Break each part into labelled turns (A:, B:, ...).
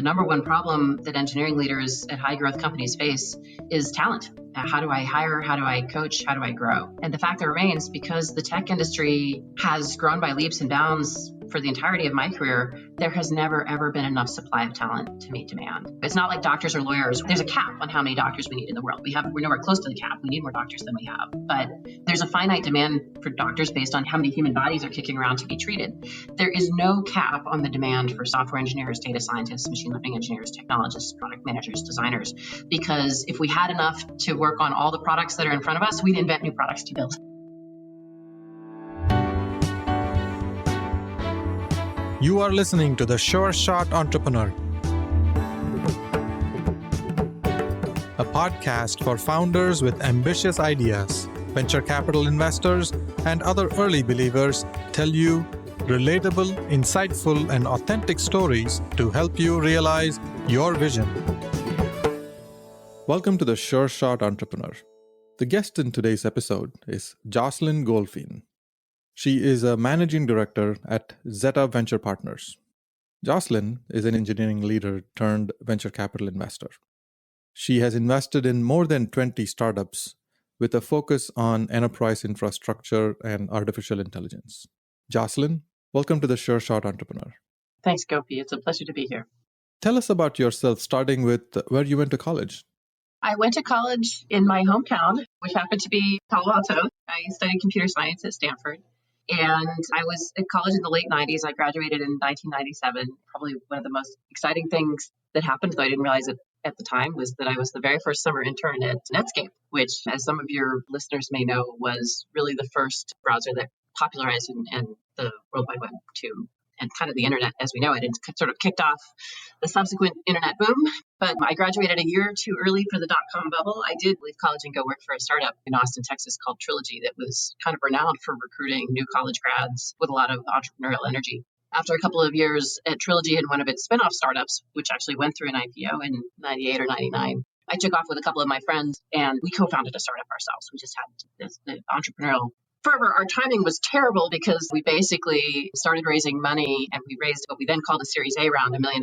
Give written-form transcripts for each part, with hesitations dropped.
A: number one problem that engineering leaders at high growth companies face is talent. How do I hire? How do I coach? How do I grow? And the fact that remains, because the tech industry has grown by leaps and bounds for the entirety of my career, there has never, ever been enough supply of talent to meet demand. It's not like doctors or lawyers. There's a cap on how many doctors we need in the world. We're nowhere close to the cap. We need more doctors than we have. But there's a finite demand for doctors based on how many human bodies are kicking around to be treated. There is no cap on the demand for software engineers, data scientists, machine learning engineers, technologists, product managers, designers, because if we had enough to work on all the products that are in front of us, we'd invent new products to build.
B: You are listening to The Sure Shot Entrepreneur, a podcast for founders with ambitious ideas. Venture capital investors and other early believers tell you relatable, insightful, and authentic stories to help you realize your vision. Welcome to The Sure Shot Entrepreneur. The guest in today's episode is Jocelyn Goldfein. She is a managing director at Zetta Venture Partners. Jocelyn is an engineering leader turned venture capital investor. She has invested in more than 20 startups with a focus on enterprise infrastructure and artificial intelligence. Jocelyn, welcome to the Sure Shot Entrepreneur.
A: Thanks, Gopi. It's a pleasure to be here.
B: Tell us about yourself, starting with where you went to college.
A: I went to college in my hometown, which happened to be Palo Alto. I studied computer science at Stanford. And I was at college in the late 90s. I graduated in 1997. Probably one of the most exciting things that happened, though I didn't realize it at the time, was that I was the very first summer intern at Netscape, which, as some of your listeners may know, was really the first browser that popularized and the World Wide Web to and kind of the internet as we know it. It sort of kicked off the subsequent internet boom. But I graduated a year too early for the dot-com bubble. I did leave college and go work for a startup in Austin, Texas called Trilogy that was kind of renowned for recruiting new college grads with a lot of entrepreneurial energy. After a couple of years at Trilogy and one of its spinoff startups, which actually went through an IPO in 98 or 99, I took off with a couple of my friends and we co-founded a startup ourselves. We just had the entrepreneurial fervor. Our timing was terrible because we basically started raising money and we raised what we then called a Series A round, $1 million,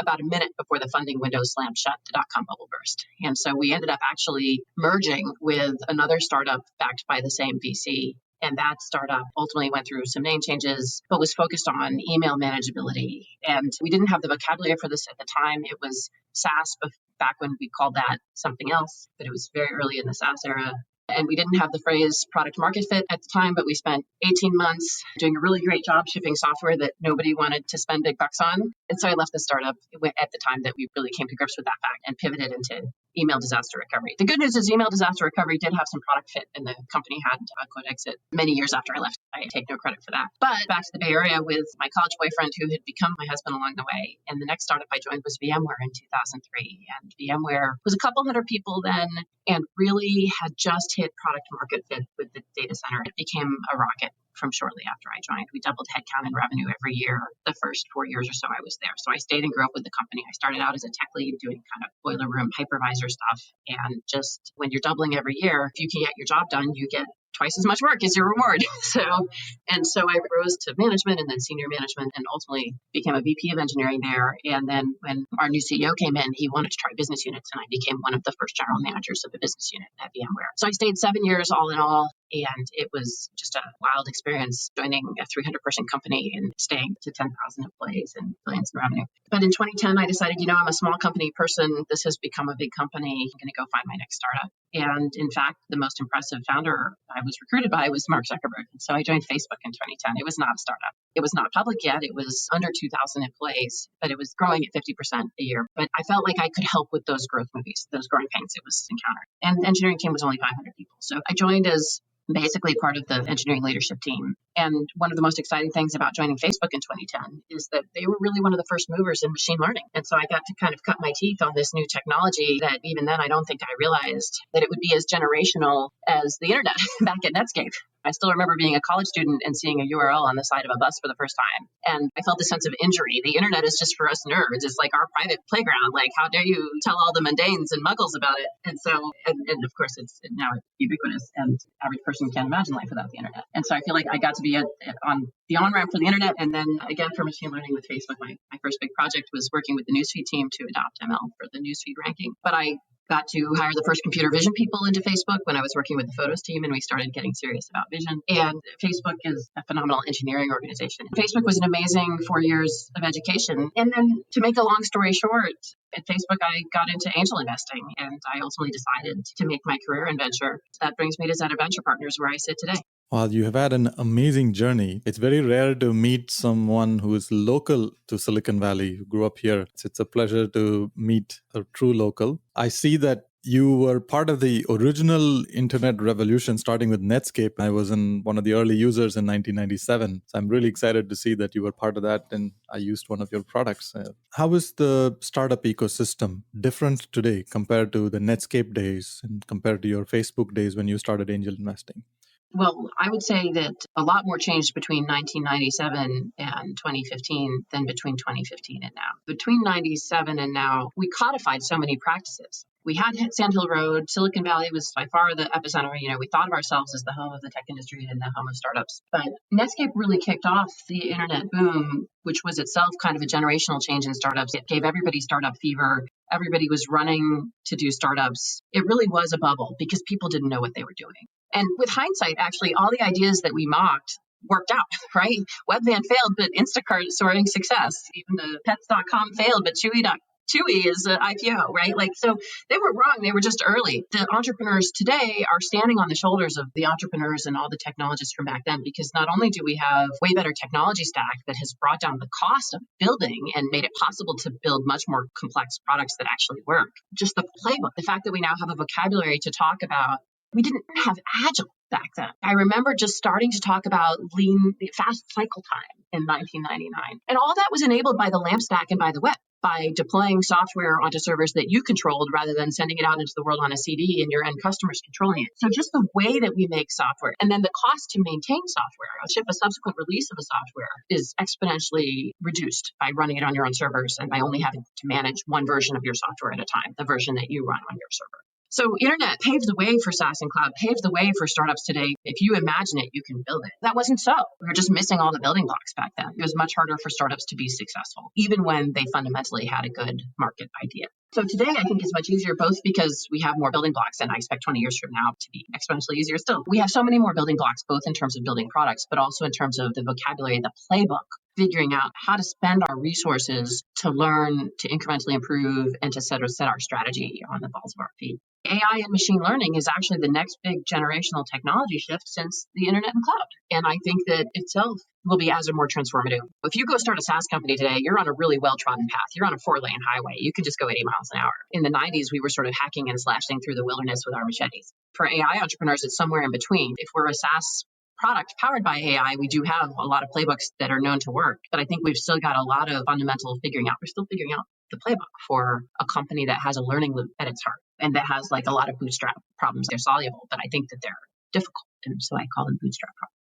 A: about a minute before the funding window slammed shut, the dot-com bubble burst. And so we ended up actually merging with another startup backed by the same VC. And that startup ultimately went through some name changes, but was focused on email manageability. And we didn't have the vocabulary for this at the time. It was SaaS, but back when we called that something else, but it was very early in the SaaS era. And we didn't have the phrase product market fit at the time, but we spent 18 months doing a really great job shipping software that nobody wanted to spend big bucks on. And so I left the startup at the time that we really came to grips with that fact and pivoted into email disaster recovery. The good news is email disaster recovery did have some product fit, and the company had a good exit many years after I left. I take no credit for that. But back to the Bay Area with my college boyfriend who had become my husband along the way. And the next startup I joined was VMware in 2003. And VMware was a couple hundred people then and really had just hit product market fit with the data center. It became a rocket from shortly after I joined. We doubled headcount and revenue every year the first 4 years or so I was there. So I stayed and grew up with the company. I started out as a tech lead doing kind of boiler room hypervisor stuff. And just when you're doubling every year, if you can get your job done, you get twice as much work as your reward. So I rose to management and then senior management and ultimately became a VP of engineering there. And then when our new CEO came in, he wanted to try business units and I became one of the first general managers of the business unit at VMware. So I stayed 7 years all in all. And it was just a wild experience joining a 300-person company and staying to 10,000 employees and billions in revenue. But in 2010, I decided, I'm a small company person. This has become a big company. I'm going to go find my next startup. And in fact, the most impressive founder I was recruited by was Mark Zuckerberg. And so I joined Facebook in 2010. It was not a startup. It was not public yet. It was under 2,000 employees, but it was growing at 50% a year. But I felt like I could help with those growth movies, those growing pains it was encountering. And the engineering team was only 500 people. So I joined as basically part of the engineering leadership team. And one of the most exciting things about joining Facebook in 2010 is that they were really one of the first movers in machine learning. And so I got to kind of cut my teeth on this new technology that even then I don't think I realized that it would be as generational as the internet back at Netscape. I still remember being a college student and seeing a URL on the side of a bus for the first time. And I felt a sense of injury. The internet is just for us nerds. It's like our private playground. Like, how dare you tell all the mundanes and muggles about it? And so, and of course, it's now ubiquitous, and average person can't imagine life without the internet. And so I feel like I got to be on the on-ramp for the internet. And then again, for machine learning with Facebook, my first big project was working with the newsfeed team to adopt ML for the newsfeed ranking. But I got to hire the first computer vision people into Facebook when I was working with the photos team, and we started getting serious about vision. And Facebook is a phenomenal engineering organization. Facebook was an amazing 4 years of education. And then, to make a long story short, at Facebook, I got into angel investing, and I ultimately decided to make my career in venture. That brings me to Zetta Venture Partners, where I sit today.
B: Well, you have had an amazing journey. It's very rare to meet someone who is local to Silicon Valley, who grew up here. It's a pleasure to meet a true local. I see that you were part of the original internet revolution, starting with Netscape. I was one of the early users in 1997. So I'm really excited to see that you were part of that, and I used one of your products. How is the startup ecosystem different today compared to the Netscape days and compared to your Facebook days when you started angel investing?
A: Well, I would say that a lot more changed between 1997 and 2015 than between 2015 and now. Between 97 and now, we codified so many practices. We had Sand Hill Road. Silicon Valley was by far the epicenter. We thought of ourselves as the home of the tech industry and the home of startups. But Netscape really kicked off the internet boom, which was itself kind of a generational change in startups. It gave everybody startup fever. Everybody was running to do startups. It really was a bubble because people didn't know what they were doing. And with hindsight, actually, all the ideas that we mocked worked out, right? Webvan failed, but Instacart is soaring success. Even the pets.com failed, but Chewy is an IPO, right? So they were wrong. They were just early. The entrepreneurs today are standing on the shoulders of the entrepreneurs and all the technologists from back then, because not only do we have way better technology stack that has brought down the cost of building and made it possible to build much more complex products that actually work, just the playbook, the fact that we now have a vocabulary to talk about. We didn't have agile back then. I remember just starting to talk about lean, fast cycle time in 1999. And all that was enabled by the LAMP stack and by the web, by deploying software onto servers that you controlled rather than sending it out into the world on a CD and your end customers controlling it. So just the way that we make software, and then the cost to maintain software, ship a subsequent release of a software, is exponentially reduced by running it on your own servers and by only having to manage one version of your software at a time, the version that you run on your server. So internet paved the way for SaaS and cloud, paved the way for startups today. If you imagine it, you can build it. That wasn't so. We were just missing all the building blocks back then. It was much harder for startups to be successful, even when they fundamentally had a good market idea. So today, I think is much easier, both because we have more building blocks, and I expect 20 years from now to be exponentially easier still. We have so many more building blocks, both in terms of building products, but also in terms of the vocabulary, the playbook, figuring out how to spend our resources to learn, to incrementally improve, and to set our strategy on the balls of our feet. AI and machine learning is actually the next big generational technology shift since the internet and cloud. And I think that itself will be as or more transformative. If you go start a SaaS company today, you're on a really well-trodden path. You're on a 4-lane highway. You can just go 80 miles an hour. In the 90s, we were sort of hacking and slashing through the wilderness with our machetes. For AI entrepreneurs, it's somewhere in between. If we're a SaaS product powered by AI, we do have a lot of playbooks that are known to work. But I think we've still got a lot of fundamental figuring out. We're still figuring out the playbook for a company that has a learning loop at its heart and that has a lot of bootstrap problems. They're soluble, but I think that they're difficult. And so I call them bootstrap problems.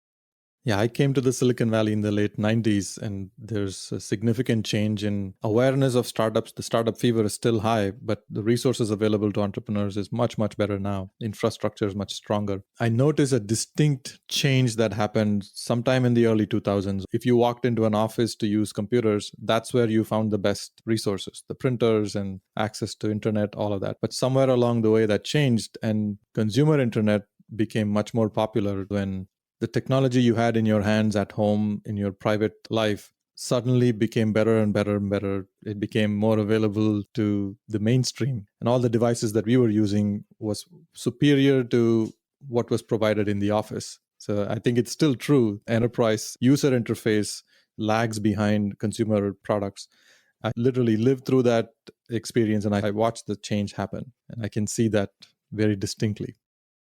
B: Yeah, I came to the Silicon Valley in the late 90s, and there's a significant change in awareness of startups. The startup fever is still high, but the resources available to entrepreneurs is much, much better now. Infrastructure is much stronger. I noticed a distinct change that happened sometime in the early 2000s. If you walked into an office to use computers, that's where you found the best resources, the printers and access to internet, all of that. But somewhere along the way that changed, and consumer internet became much more popular when the technology you had in your hands at home in your private life suddenly became better and better and better. It became more available to the mainstream. And all the devices that we were using was superior to what was provided in the office. So I think it's still true. Enterprise user interface lags behind consumer products. I literally lived through that experience and I watched the change happen. And I can see that very distinctly.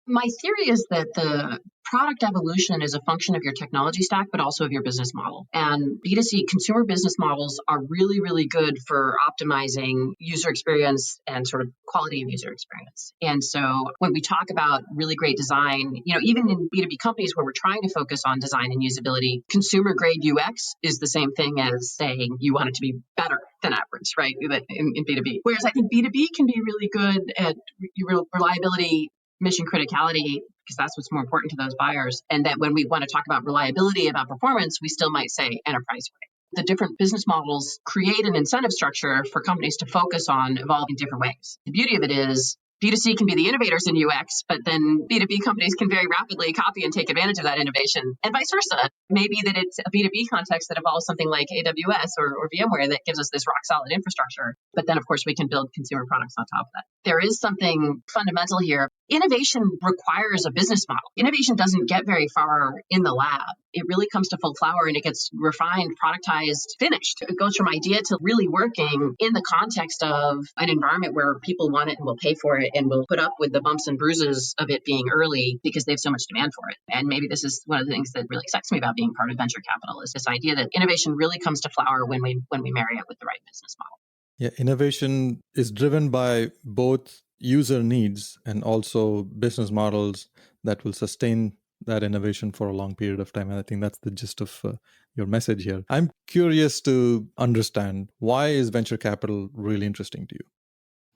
A: My theory is that the product evolution is a function of your technology stack, but also of your business model. And B2C consumer business models are really, really good for optimizing user experience and sort of quality of user experience. And so when we talk about really great design, even in B2B companies where we're trying to focus on design and usability, consumer grade UX is the same thing as saying you want it to be better than average, right? In B2B. Whereas I think B2B can be really good at reliability, mission criticality, because that's what's more important to those buyers. And that when we want to talk about reliability, about performance, we still might say enterprise grade. The different business models create an incentive structure for companies to focus on evolving different ways. The beauty of it is B2C can be the innovators in UX, but then B2B companies can very rapidly copy and take advantage of that innovation, and vice versa. Maybe that it's a B2B context that involves something like AWS or VMware that gives us this rock solid infrastructure. But then, of course, we can build consumer products on top of that. There is something fundamental here. Innovation requires a business model. Innovation doesn't get very far in the lab. It really comes to full flower and it gets refined, productized, finished. It goes from idea to really working in the context of an environment where people want it and will pay for it and will put up with the bumps and bruises of it being early because they have so much demand for it. And maybe this is one of the things that really excites me about being part of venture capital is this idea that innovation really comes to flower when we marry it with the right business model.
B: Yeah, innovation is driven by both user needs and also business models that will sustain that innovation for a long period of time. And I think that's the gist of your message here. I'm curious to understand, why is venture capital really interesting to you?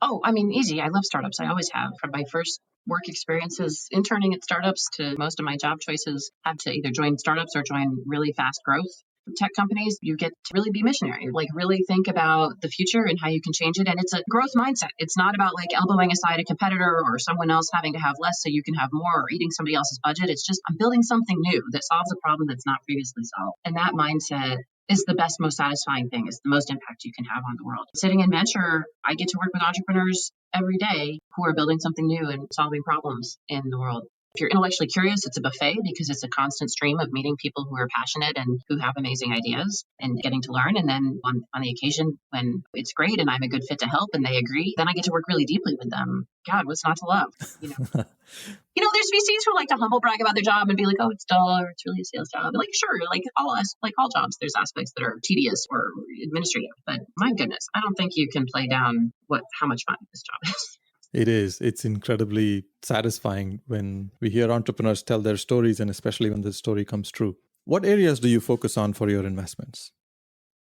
A: Oh, I mean, easy. I love startups. I always have. From my first work experiences interning at startups to most of my job choices, had to either join startups or join really fast growth tech companies. You get to really be missionary, like really think about the future and how you can change it. And it's a growth mindset. It's not about like elbowing aside a competitor or someone else having to have less so you can have more, or eating somebody else's budget. It's just, I'm building something new that solves a problem that's not previously solved. And that mindset is the best, most satisfying thing, is the most impact you can have on the world. Sitting in venture, I get to work with entrepreneurs every day who are building something new and solving problems in the world. If you're intellectually curious, it's a buffet because it's a constant stream of meeting people who are passionate and who have amazing ideas and getting to learn. And then on the occasion when it's great and I'm a good fit to help and they agree, then I get to work really deeply with them. God, what's not to love? There's VCs who like to humble brag about their job and be like, oh, it's dull, or it's really a sales job. Like, sure, like all jobs, there's aspects that are tedious or administrative. But my goodness, I don't think you can play down how much fun this job is.
B: It is. It's incredibly satisfying when we hear entrepreneurs tell their stories, and especially when the story comes true. What areas do you focus on for your investments?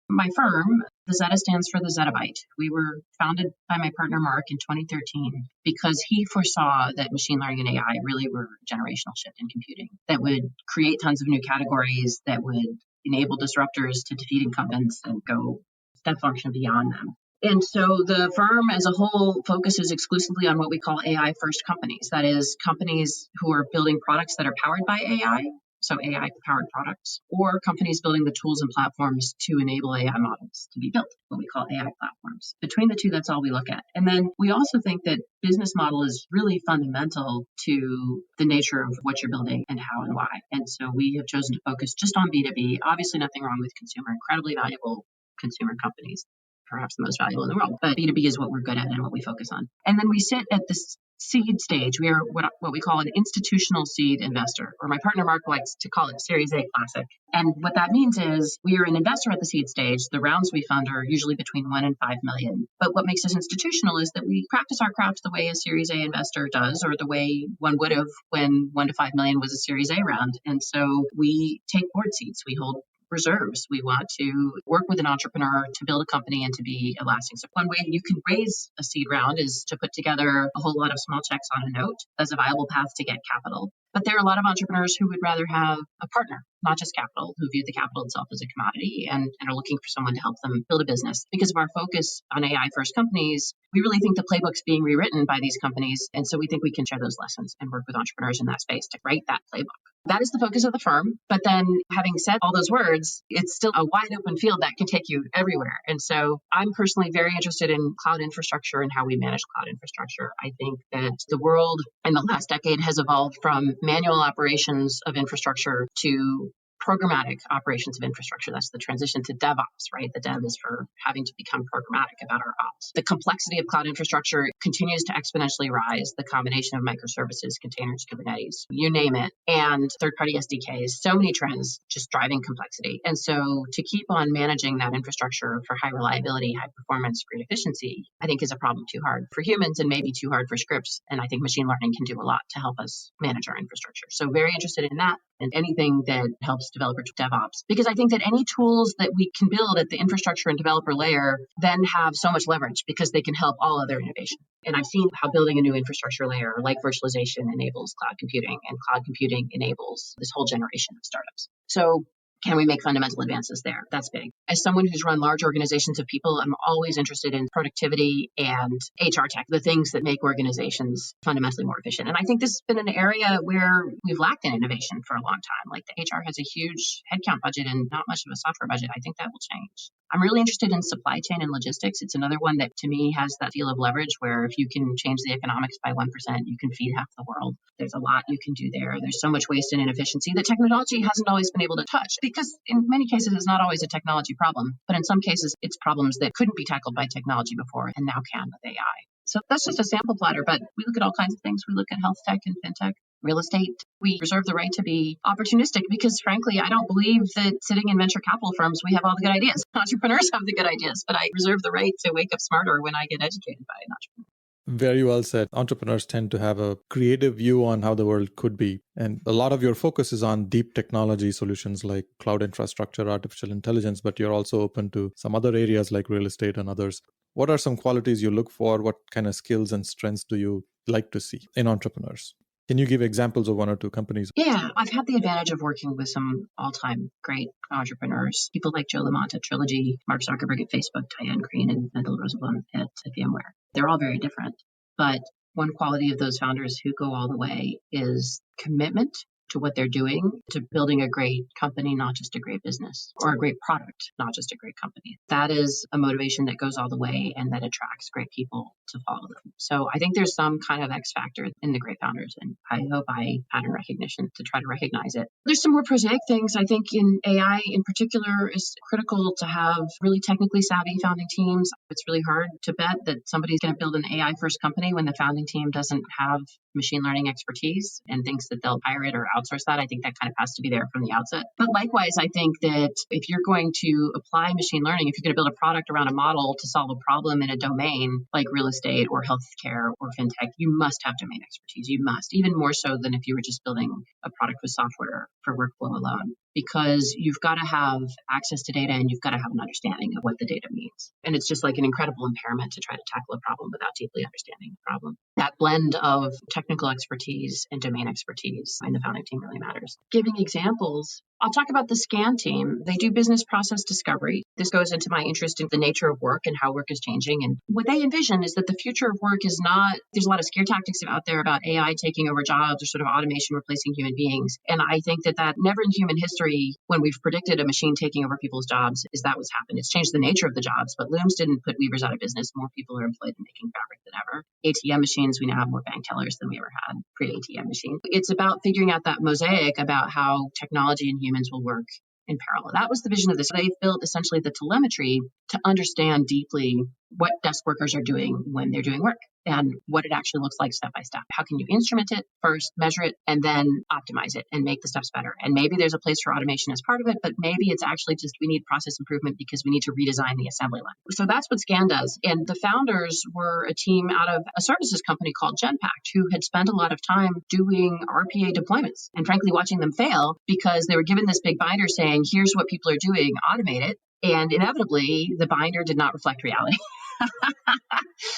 A: My firm, the Zetta, stands for the Zettabyte. We were founded by my partner, Mark, in 2013 because he foresaw that machine learning and AI really were a generational shift in computing that would create tons of new categories, that would enable disruptors to defeat incumbents and go step function beyond them. And so the firm as a whole focuses exclusively on what we call AI-first companies. That is, companies who are building products that are powered by AI, so AI-powered products, or companies building the tools and platforms to enable AI models to be built, what we call AI platforms. Between the two, that's all we look at. And then we also think that business model is really fundamental to the nature of what you're building and how and why. And so we have chosen to focus just on B2B. Obviously, nothing wrong with consumer, incredibly valuable consumer companies, perhaps the most valuable in the world. But B2B is what we're good at and what we focus on. And then we sit at this seed stage. We are what we call an institutional seed investor, or my partner Mark likes to call it Series A Classic. And what that means is we are an investor at the seed stage. The rounds we fund are usually between 1 and 5 million. But what makes us institutional is that we practice our craft the way a Series A investor does, or the way one would have when 1 to 5 million was a Series A round. And so we take board seats. We hold reserves. We want to work with an entrepreneur to build a company and to be a lasting. So one way you can raise a seed round is to put together a whole lot of small checks on a note as a viable path to get capital. But there are a lot of entrepreneurs who would rather have a partner, not just capital, who view the capital itself as a commodity and are looking for someone to help them build a business. Because of our focus on AI-first companies, we really think the playbook's being rewritten by these companies. And so we think we can share those lessons and work with entrepreneurs in that space to write that playbook. That is the focus of the firm. But then having said all those words, it's still a wide open field that can take you everywhere. And so I'm personally very interested in cloud infrastructure and how we manage cloud infrastructure. I think that the world in the last decade has evolved from manual operations of infrastructure to programmatic operations of infrastructure. That's the transition to DevOps, right? The dev is for having to become programmatic about our ops. The complexity of cloud infrastructure continues to exponentially rise. The combination of microservices, containers, Kubernetes, you name it, and third-party SDKs, so many trends just driving complexity. And so to keep on managing that infrastructure for high reliability, high performance, great efficiency, I think is a problem too hard for humans and maybe too hard for scripts. And I think machine learning can do a lot to help us manage our infrastructure. So very interested in that and anything that helps developer DevOps, because I think that any tools that we can build at the infrastructure and developer layer then have so much leverage because they can help all other innovation. And I've seen how building a new infrastructure layer like virtualization enables cloud computing, and cloud computing enables this whole generation of startups. So can we make fundamental advances there? That's big. As someone who's run large organizations of people, I'm always interested in productivity and HR tech, the things that make organizations fundamentally more efficient. And I think this has been an area where we've lacked in innovation for a long time. Like the HR has a huge headcount budget and not much of a software budget. I think that will change. I'm really interested in supply chain and logistics. It's another one that to me has that feel of leverage where if you can change the economics by 1%, you can feed half the world. There's a lot you can do there. There's so much waste and inefficiency that technology hasn't always been able to touch, because in many cases, it's not always a technology problem, but in some cases, it's problems that couldn't be tackled by technology before and now can with AI. So that's just a sample platter, but we look at all kinds of things. We look at health tech and fintech, real estate. We reserve the right to be opportunistic because, frankly, I don't believe that sitting in venture capital firms, we have all the good ideas. Entrepreneurs have the good ideas, but I reserve the right to wake up smarter when I get educated by an entrepreneur.
B: Very well said. Entrepreneurs tend to have a creative view on how the world could be. And a lot of your focus is on deep technology solutions like cloud infrastructure, artificial intelligence, but you're also open to some other areas like real estate and others. What are some qualities you look for? What kind of skills and strengths do you like to see in entrepreneurs? Can you give examples of one or two companies?
A: Yeah, I've had the advantage of working with some all-time great entrepreneurs, people like Joe Lamont at Trilogy, Mark Zuckerberg at Facebook, Diane Green and Mendel Rosenblum at VMware. They're all very different, but one quality of those founders who go all the way is commitment to what they're doing, to building a great company, not just a great business, or a great product, not just a great company. That is a motivation that goes all the way and that attracts great people to follow them. So I think there's some kind of X factor in the great founders, and I hope I pattern recognition to try to recognize it. There's some more prosaic things. I think in AI in particular, it's critical to have really technically savvy founding teams. It's really hard to bet that somebody's going to build an AI first company when the founding team doesn't have machine learning expertise and thinks that they'll hire it or outsource that. I think that kind of has to be there from the outset. But likewise, I think that if you're going to apply machine learning, if you're going to build a product around a model to solve a problem in a domain like real estate or healthcare or fintech, you must have domain expertise. You must, even more so than if you were just building a product with software for workflow alone, because you've got to have access to data and you've got to have an understanding of what the data means. And it's just like an incredible impairment to try to tackle a problem without deeply understanding the problem. That blend of technical expertise and domain expertise in the founding team really matters. Giving examples, I'll talk about the SCAN team. They do business process discovery. This goes into my interest in the nature of work and how work is changing. And what they envision is that the future of work is not, there's a lot of scare tactics out there about AI taking over jobs or sort of automation replacing human beings. And I think that never in human history, when we've predicted a machine taking over people's jobs, is that what's happened. It's changed the nature of the jobs, but looms didn't put weavers out of business. More people are employed in making fabric than ever. ATM machines, we now have more bank tellers than we ever had pre-ATM machine. It's about figuring out that mosaic about how technology and humans will work in parallel. That was the vision of this. They built essentially the telemetry to understand deeply what desk workers are doing when they're doing work and what it actually looks like step by step. How can you instrument it first, measure it, and then optimize it and make the steps better? And maybe there's a place for automation as part of it, but maybe it's actually just we need process improvement because we need to redesign the assembly line. So that's what SCAN does. And the founders were a team out of a services company called Genpact who had spent a lot of time doing RPA deployments and frankly watching them fail because they were given this big binder saying, here's what people are doing, automate it. And inevitably, the binder did not reflect reality.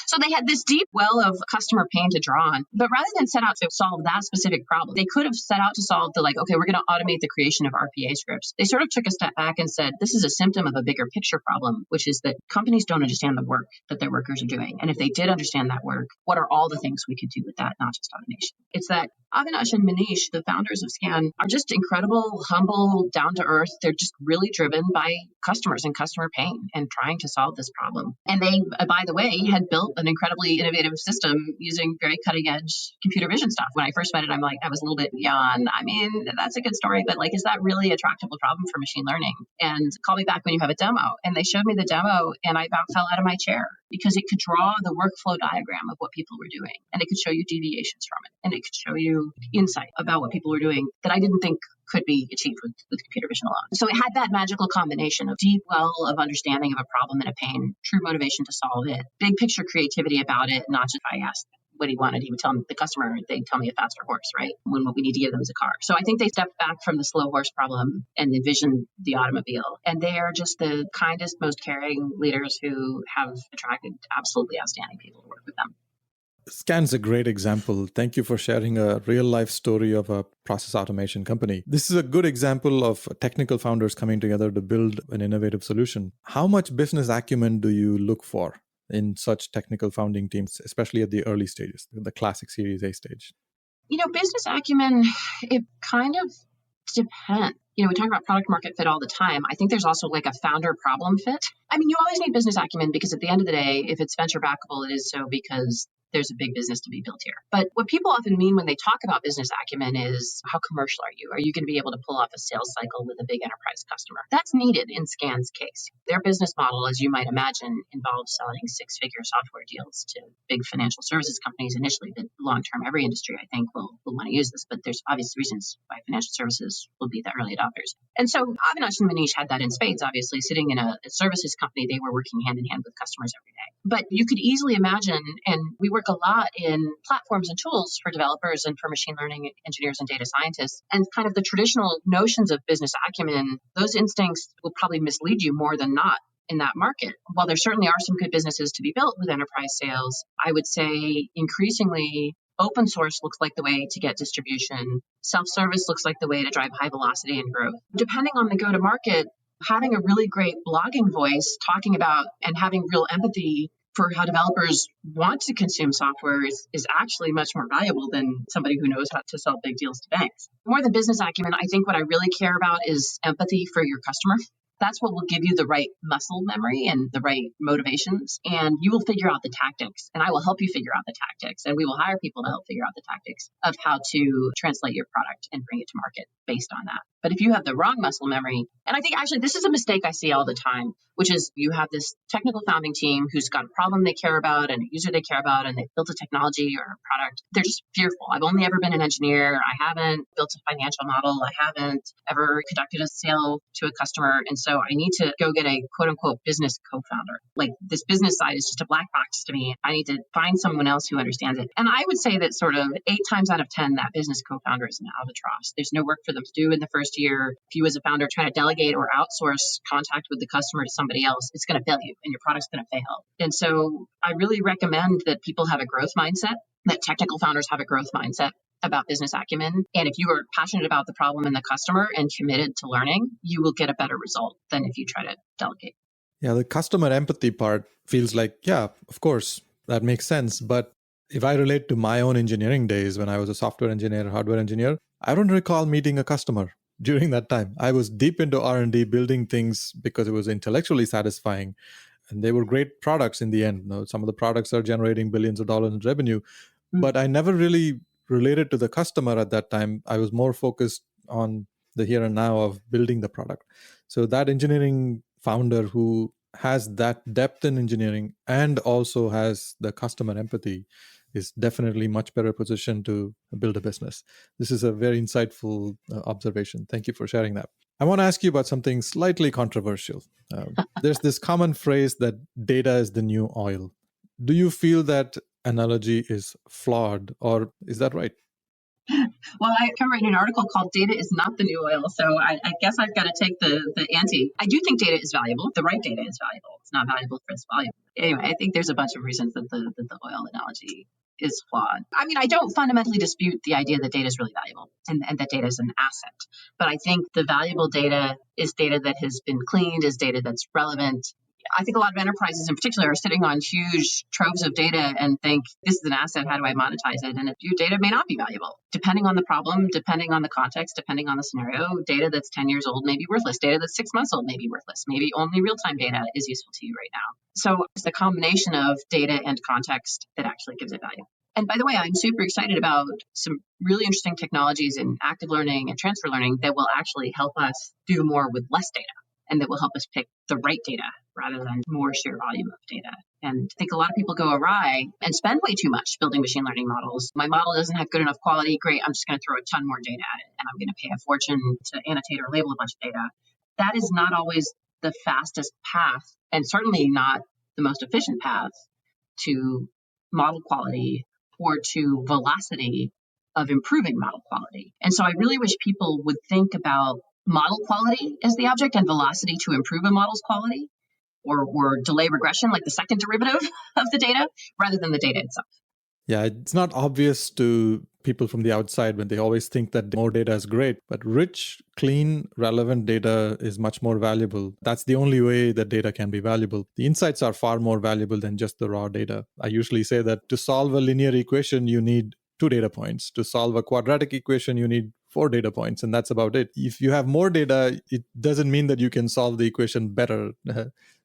A: So they had this deep well of customer pain to draw on. But rather than set out to solve that specific problem, they could have set out to solve the okay, we're going to automate the creation of RPA scripts. They sort of took a step back and said, this is a symptom of a bigger picture problem, which is that companies don't understand the work that their workers are doing. And if they did understand that work, what are all the things we could do with that, not just automation? It's that Avinash and Manish, the founders of Scan, are just incredible, humble, down to earth. They're just really driven by customers and customer pain and trying to solve this problem. And they, by the way, had built an incredibly innovative system using very cutting edge computer vision stuff. When I first met it, I was a little bit beyond. I mean, that's a good story, but is that really a tractable problem for machine learning? And call me back when you have a demo. And they showed me the demo and I about fell out of my chair because it could draw the workflow diagram of what people were doing. And it could show you deviations from it. And it could show you insight about what people were doing that I didn't think could be achieved with computer vision alone. So it had that magical combination of deep well of understanding of a problem and a pain, true motivation to solve it, big picture creativity about it, not just I asked what he wanted. He would tell the customer, they'd tell me a faster horse, right? When what we need to give them is a car. So I think they stepped back from the slow horse problem and envisioned the automobile. And they are just the kindest, most caring leaders who have attracted absolutely outstanding people to work with them.
B: Scan's a great example. Thank you for sharing a real life story of a process automation company. This is a good example of technical founders coming together to build an innovative solution. How much business acumen do you look for in such technical founding teams, especially at the early stages, the classic Series A stage?
A: Business acumen, it kind of depends. We talk about product market fit all the time. I think there's also a founder problem fit. You always need business acumen because at the end of the day, if it's venture backable, it is so because there's a big business to be built here. But what people often mean when they talk about business acumen is how commercial are you? Are you going to be able to pull off a sales cycle with a big enterprise customer? That's needed in Scan's case. Their business model, as you might imagine, involves selling six-figure software deals to big financial services companies initially. But long-term, every industry, I think, will want to use this. But there's obvious reasons why financial services will be the early adopters. And so Avinash and Manish had that in spades, obviously. Sitting in a services company, they were working hand in hand with customers every day. But you could easily imagine, and we work a lot in platforms and tools for developers and for machine learning engineers and data scientists. And kind of the traditional notions of business acumen, those instincts will probably mislead you more than not in that market. While there certainly are some good businesses to be built with enterprise sales, I would say increasingly open source looks like the way to get distribution. Self-service looks like the way to drive high velocity and growth. Depending on the go-to-market, having a really great blogging voice, talking about and having real empathy for how developers want to consume software is actually much more valuable than somebody who knows how to sell big deals to banks. More than business acumen, I think what I really care about is empathy for your customer. That's what will give you the right muscle memory and the right motivations. And you will figure out the tactics. And I will help you figure out the tactics. And we will hire people to help figure out the tactics of how to translate your product and bring it to market based on that. But if you have the wrong muscle memory, and I think actually this is a mistake I see all the time, which is you have this technical founding team who's got a problem they care about and a user they care about, and they've built a technology or a product. They're just fearful. I've only ever been an engineer. I haven't built a financial model. I haven't ever conducted a sale to a customer. And so I need to go get a quote unquote business co-founder. This business side is just a black box to me. I need to find someone else who understands it. And I would say that sort of 8 times out of 10, that business co-founder is an albatross. There's no work for them to do in the first year. If you as a founder try to delegate or outsource contact with the customer to somebody else, it's going to fail you and your product's going to fail. And so I really recommend that people have a growth mindset, that technical founders have a growth mindset about business acumen. And if you are passionate about the problem and the customer and committed to learning, you will get a better result than if you try to delegate.
B: Yeah, the customer empathy part feels like, yeah, of course, that makes sense. But if I relate to my own engineering days when I was a software engineer, hardware engineer, I don't recall meeting a customer during that time. I was deep into R&D, building things because it was intellectually satisfying. And they were great products in the end. Some of the products are generating billions of dollars in revenue. But I never really related to the customer at that time. I was more focused on the here and now of building the product. So that engineering founder who has that depth in engineering and also has the customer empathy is definitely much better positioned to build a business. This is a very insightful observation. Thank you for sharing that. I want to ask you about something slightly controversial. There's this common phrase that data is the new oil. Do you feel that analogy is flawed, or is that right?
A: Well, I can write an article called Data is Not the New Oil. So I guess I've got to take the ante. I do think data is valuable. The right data is valuable. It's not valuable for its volume. Anyway, I think there's a bunch of reasons that the oil analogy is flawed. I don't fundamentally dispute the idea that data is really valuable and that data is an asset. But I think the valuable data is data that has been cleaned, is data that's relevant, I think a lot of enterprises in particular are sitting on huge troves of data and think, this is an asset, how do I monetize it? And your data may not be valuable. Depending on the problem, depending on the context, depending on the scenario, data that's 10 years old may be worthless. Data that's 6 months old may be worthless. Maybe only real-time data is useful to you right now. So it's the combination of data and context that actually gives it value. And by the way, I'm super excited about some really interesting technologies in active learning and transfer learning that will actually help us do more with less data, and that will help us pick the right data rather than more sheer volume of data. And I think a lot of people go awry and spend way too much building machine learning models. My model doesn't have good enough quality. Great, I'm just going to throw a ton more data at it, and I'm going to pay a fortune to annotate or label a bunch of data. That is not always the fastest path, and certainly not the most efficient path to model quality or to velocity of improving model quality. And so I really wish people would think about model quality as the object and velocity to improve a model's quality, or delay regression, like the second derivative of the data, rather than the data itself.
B: Yeah, it's not obvious to people from the outside when they always think that more data is great, but rich, clean, relevant data is much more valuable. That's the only way that data can be valuable. The insights are far more valuable than just the raw data. I usually say that to solve a linear equation, you need 2 data points. To solve a quadratic equation, you need 4 data points, and that's about it. If you have more data, it doesn't mean that you can solve the equation better.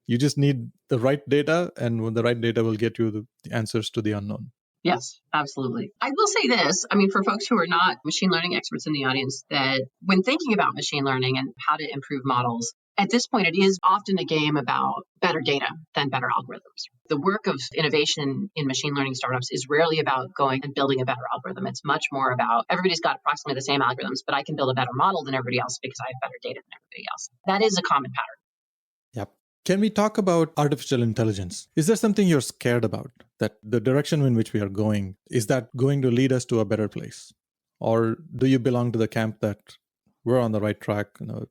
B: You just need the right data, and the right data will get you the answers to the unknown.
A: Yes, absolutely. I will say this, for folks who are not machine learning experts in the audience, that when thinking about machine learning and how to improve models, at this point, it is often a game about better data than better algorithms. The work of innovation in machine learning startups is rarely about going and building a better algorithm. It's much more about everybody's got approximately the same algorithms, but I can build a better model than everybody else because I have better data than everybody else. That is a common pattern.
B: Yep. Can we talk about artificial intelligence? Is there something you're scared about, that the direction in which we are going, is that going to lead us to a better place? Or do you belong to the camp that we're on the right track?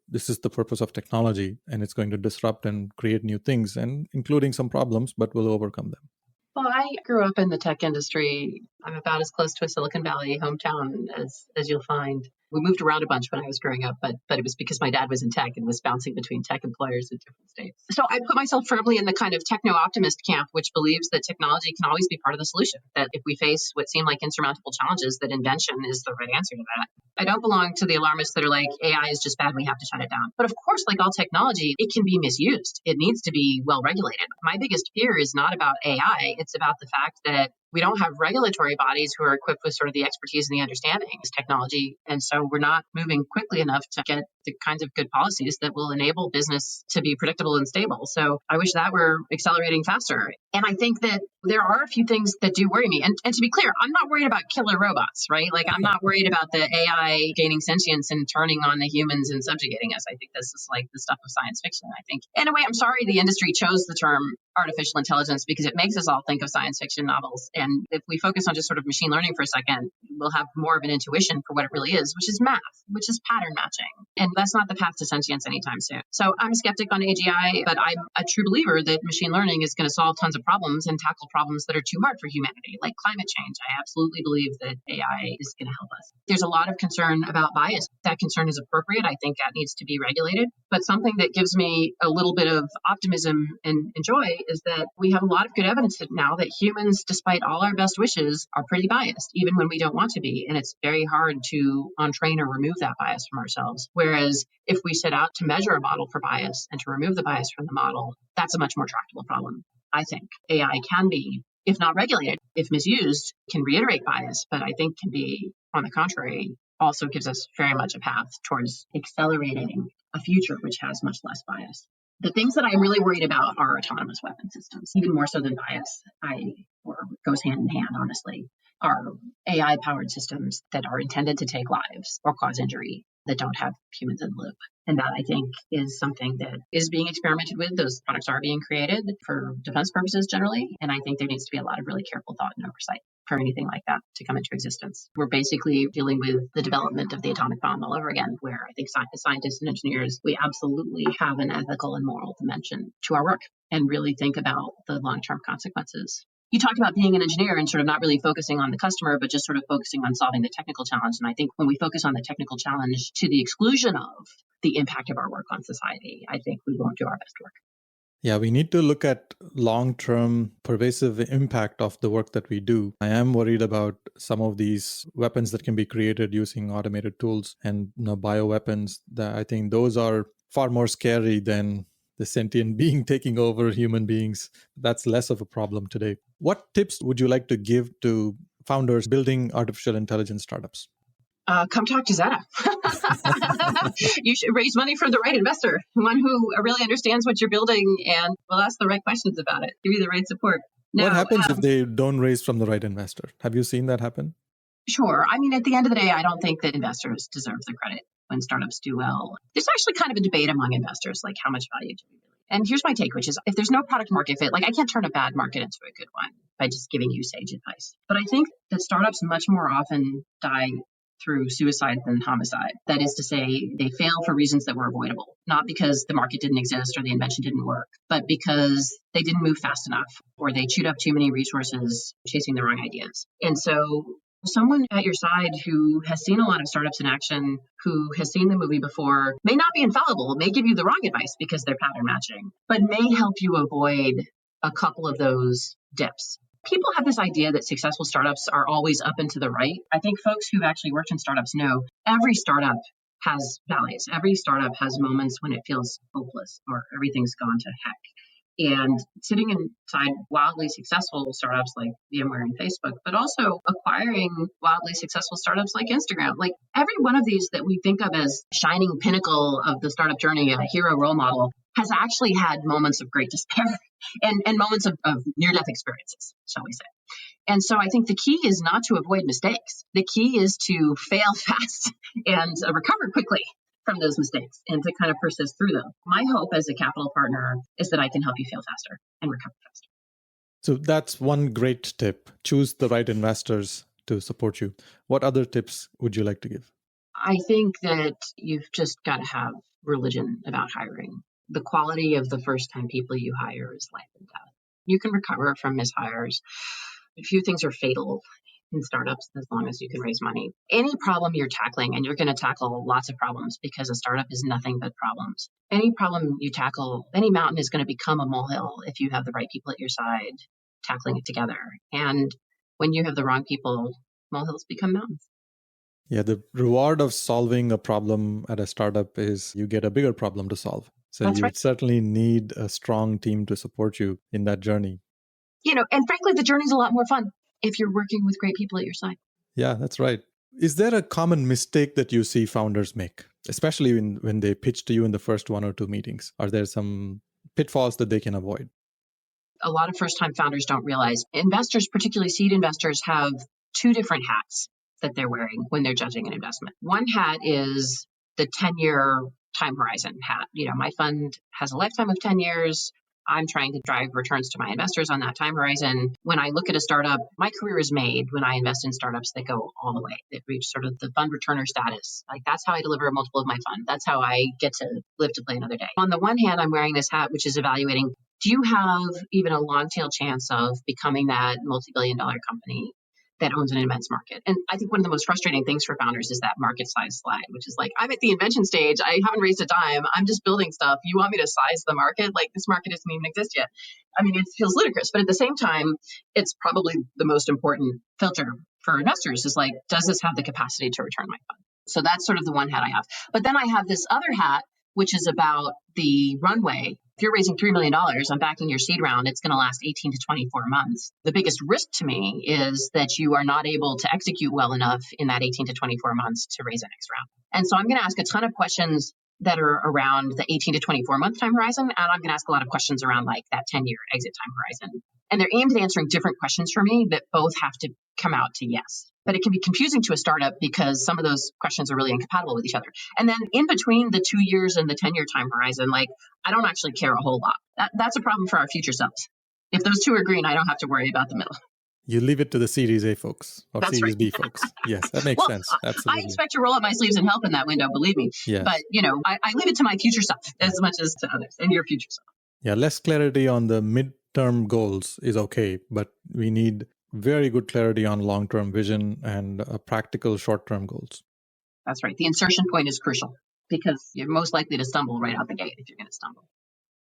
B: This is the purpose of technology, and it's going to disrupt and create new things, and including some problems, but we'll overcome them.
A: Well, I grew up in the tech industry. I'm about as close to a Silicon Valley hometown as you'll find. We moved around a bunch when I was growing up, but it was because my dad was in tech and was bouncing between tech employers in different states. So I put myself firmly in the kind of techno-optimist camp, which believes that technology can always be part of the solution, that if we face what seem like insurmountable challenges, that invention is the right answer to that. I don't belong to the alarmists that are like, AI is just bad, we have to shut it down. But of course, like all technology, it can be misused. It needs to be well regulated. My biggest fear is not about AI. It's about the fact that we don't have regulatory bodies who are equipped with sort of the expertise and the understanding of technology. And so we're not moving quickly enough to get the kinds of good policies that will enable business to be predictable and stable. So I wish that were accelerating faster. And I think that there are a few things that do worry me. And to be clear, I'm not worried about killer robots, right? Like, I'm not worried about the AI gaining sentience and turning on the humans and subjugating us. I think this is like the stuff of science fiction. I think, in a way, I'm sorry the industry chose the term artificial intelligence because it makes us all think of science fiction novels. And if we focus on just sort of machine learning for a second, we'll have more of an intuition for what it really is, which is math, which is pattern matching. And that's not the path to sentience anytime soon. So I'm a skeptic on AGI, but I'm a true believer that machine learning is going to solve tons of problems and tackle problems that are too hard for humanity, like climate change. I absolutely believe that AI is going to help us. There's a lot of concern about bias. That concern is appropriate. I think that needs to be regulated. But something that gives me a little bit of optimism and joy is that we have a lot of good evidence now that humans, despite all our best wishes, are pretty biased, even when we don't want to be. And it's very hard to untrain or remove that bias from ourselves. Whereas if we set out to measure a model for bias and to remove the bias from the model, that's a much more tractable problem. I think AI can be, if not regulated, if misused, can reiterate bias, but I think can be, on the contrary, also gives us very much a path towards accelerating a future which has much less bias. The things that I'm really worried about are autonomous weapon systems, even more so than bias, or goes hand in hand, honestly, are AI-powered systems that are intended to take lives or cause injury that don't have humans in the loop. And that, I think, is something that is being experimented with. Those products are being created for defense purposes generally. And I think there needs to be a lot of really careful thought and oversight for anything like that to come into existence. We're basically dealing with the development of the atomic bomb all over again, where I think scientists and engineers, we absolutely have an ethical and moral dimension to our work and really think about the long-term consequences. You talked about being an engineer and sort of not really focusing on the customer, but just sort of focusing on solving the technical challenge. And I think when we focus on the technical challenge to the exclusion of the impact of our work on society, I think we won't do our best work.
B: Yeah, we need to look at long-term pervasive impact of the work that we do. I am worried about some of these weapons that can be created using automated tools and bioweapons. That I think those are far more scary than the sentient being taking over human beings. That's less of a problem today. What tips would you like to give to founders building artificial intelligence startups?
A: Come talk to Zetta. You should raise money from the right investor, one who really understands what you're building and will ask the right questions about it, give you the right support.
B: What happens if they don't raise from the right investor? Have you seen that happen?
A: Sure. I mean, at the end of the day, I don't think that investors deserve the credit when startups do well. There's actually kind of a debate among investors, like how much value do we really? And here's my take, which is if there's no product market fit, like I can't turn a bad market into a good one by just giving you sage advice. But I think that startups much more often die through suicide than homicide. That is to say, they fail for reasons that were avoidable, not because the market didn't exist or the invention didn't work, but because they didn't move fast enough or they chewed up too many resources chasing the wrong ideas. And so someone at your side who has seen a lot of startups in action, who has seen the movie before, may not be infallible, may give you the wrong advice because they're pattern matching, but may help you avoid a couple of those dips. People have this idea that successful startups are always up and to the right. I think folks who've actually worked in startups know every startup has valleys. Every startup has moments when it feels hopeless or everything's gone to heck. And sitting inside wildly successful startups like VMware and Facebook, but also acquiring wildly successful startups like Instagram, like every one of these that we think of as shining pinnacle of the startup journey, a hero role model, has actually had moments of great despair and moments of near-death experiences, shall we say. And so I think the key is not to avoid mistakes. The key is to fail fast and recover quickly from those mistakes and to kind of persist through them. My hope as a capital partner is that I can help you fail faster and recover faster.
B: So that's one great tip. Choose the right investors to support you. What other tips would you like to give?
A: I think that you've just got to have religion about hiring. The quality of the first-time people you hire is life and death. You can recover from mishires. A few things are fatal in startups as long as you can raise money. Any problem you're tackling, and you're going to tackle lots of problems because a startup is nothing but problems. Any problem you tackle, any mountain is going to become a molehill if you have the right people at your side tackling it together. And when you have the wrong people, molehills become mountains.
B: Yeah, the reward of solving a problem at a startup is you get a bigger problem to solve. So
A: That's
B: you
A: right.
B: certainly need a strong team to support you in that journey.
A: And frankly, the journey's a lot more fun if you're working with great people at your side.
B: Yeah, that's right. Is there a common mistake that you see founders make, especially when they pitch to you in the first one or two meetings? Are there some pitfalls that they can avoid?
A: A lot of first-time founders don't realize investors, particularly seed investors, have two different hats that they're wearing when they're judging an investment. One hat is the 10-year time horizon hat. My fund has a lifetime of 10 years. I'm trying to drive returns to my investors on that time horizon. When I look at a startup, my career is made when I invest in startups that go all the way, that reach sort of the fund returner status. Like that's how I deliver a multiple of my fund. That's how I get to live to play another day. On the one hand, I'm wearing this hat, which is evaluating, do you have even a long tail chance of becoming that multi-billion-dollar company that owns an immense market? And I think one of the most frustrating things for founders is that market size slide, which is like, I'm at the invention stage. I haven't raised a dime. I'm just building stuff. You want me to size the market? Like this market doesn't even exist yet. I mean, it feels ludicrous, but at the same time, it's probably the most important filter for investors is like, does this have the capacity to return my fund? So that's sort of the one hat I have. But then I have this other hat, which is about the runway. If you're raising $3 million, I'm backing your seed round, it's going to last 18 to 24 months. The biggest risk to me is that you are not able to execute well enough in that 18 to 24 months to raise a next round. And so I'm going to ask a ton of questions that are around the 18 to 24 month time horizon. And I'm going to ask a lot of questions around like that 10-year exit time horizon. And they're aimed at answering different questions for me that both have to come out to yes. But it can be confusing to a startup because some of those questions are really incompatible with each other. And then in between the 2 years and the 10-year time horizon, like I don't actually care a whole lot. That's a problem for our future selves. If those two are green, I don't have to worry about the middle.
B: You leave it to the Series A folks or
A: That's
B: Series
A: right.
B: B folks. Yes, that makes sense. Absolutely.
A: I expect to roll up my sleeves and help in that window, believe me.
B: Yes.
A: But, I leave it to my future self as much as to others and your future self.
B: Yeah, less clarity on the midterm goals is okay, but we need very good clarity on long-term vision and practical short-term goals.
A: That's right. The insertion point is crucial because you're most likely to stumble right out the gate if you're going to stumble.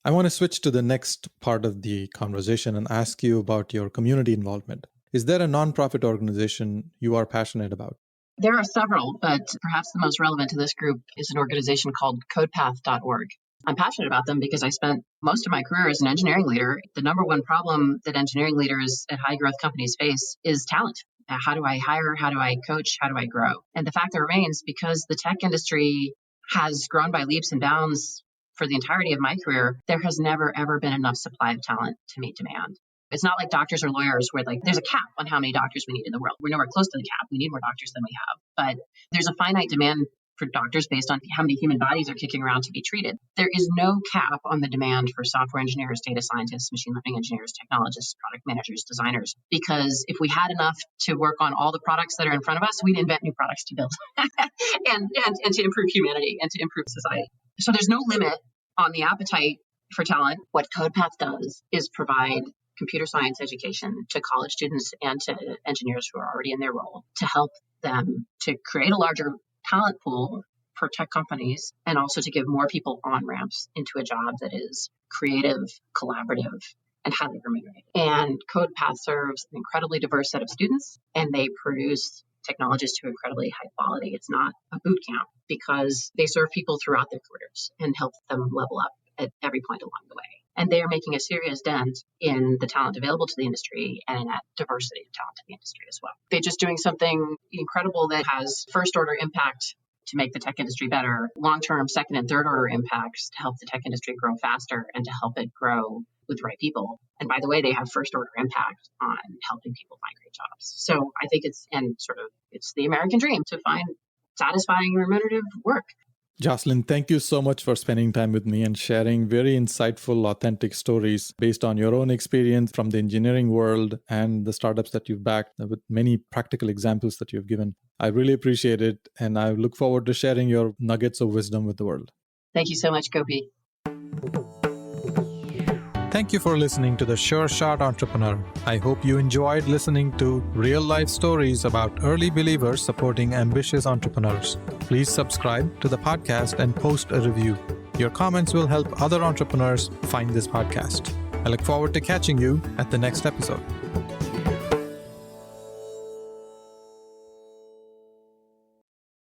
B: I want to switch to the next part of the conversation and ask you about your community involvement. Is there a nonprofit organization you are passionate about?
A: There are several, but perhaps the most relevant to this group is an organization called codepath.org. I'm passionate about them because I spent most of my career as an engineering leader. The number one problem that engineering leaders at high growth companies face is talent. How do I hire? How do I coach? How do I grow? And the fact that remains, because the tech industry has grown by leaps and bounds for the entirety of my career, there has never, ever been enough supply of talent to meet demand. It's not like doctors or lawyers where there's a cap on how many doctors we need in the world. We're nowhere close to the cap. We need more doctors than we have. But there's a finite demand for doctors based on how many human bodies are kicking around to be treated. There is no cap on the demand for software engineers, data scientists, machine learning engineers, technologists, product managers, designers. Because if we had enough to work on all the products that are in front of us, we'd invent new products to build and to improve humanity and to improve society. So there's no limit on the appetite for talent. What CodePath does is provide computer science education to college students and to engineers who are already in their role to help them to create a larger talent pool for tech companies and also to give more people on-ramps into a job that is creative, collaborative, and highly remunerated. And CodePath serves an incredibly diverse set of students, and they produce technologists to incredibly high quality. It's not a boot camp because they serve people throughout their careers and help them level up at every point along the way. And they are making a serious dent in the talent available to the industry and in that diversity of talent in the industry as well. They're just doing something incredible that has first-order impact to make the tech industry better, long-term second and third-order impacts to help the tech industry grow faster and to help it grow with the right people. And by the way, they have first-order impact on helping people find great jobs. So I think it's the American dream to find satisfying remunerative work.
B: Jocelyn, thank you so much for spending time with me and sharing very insightful, authentic stories based on your own experience from the engineering world and the startups that you've backed with many practical examples that you've given. I really appreciate it, and I look forward to sharing your nuggets of wisdom with the world.
A: Thank you so much, Gopi.
B: Thank you for listening to The Sure Shot Entrepreneur. I hope you enjoyed listening to real-life stories about early believers supporting ambitious entrepreneurs. Please subscribe to the podcast and post a review. Your comments will help other entrepreneurs find this podcast. I look forward to catching you at the next episode.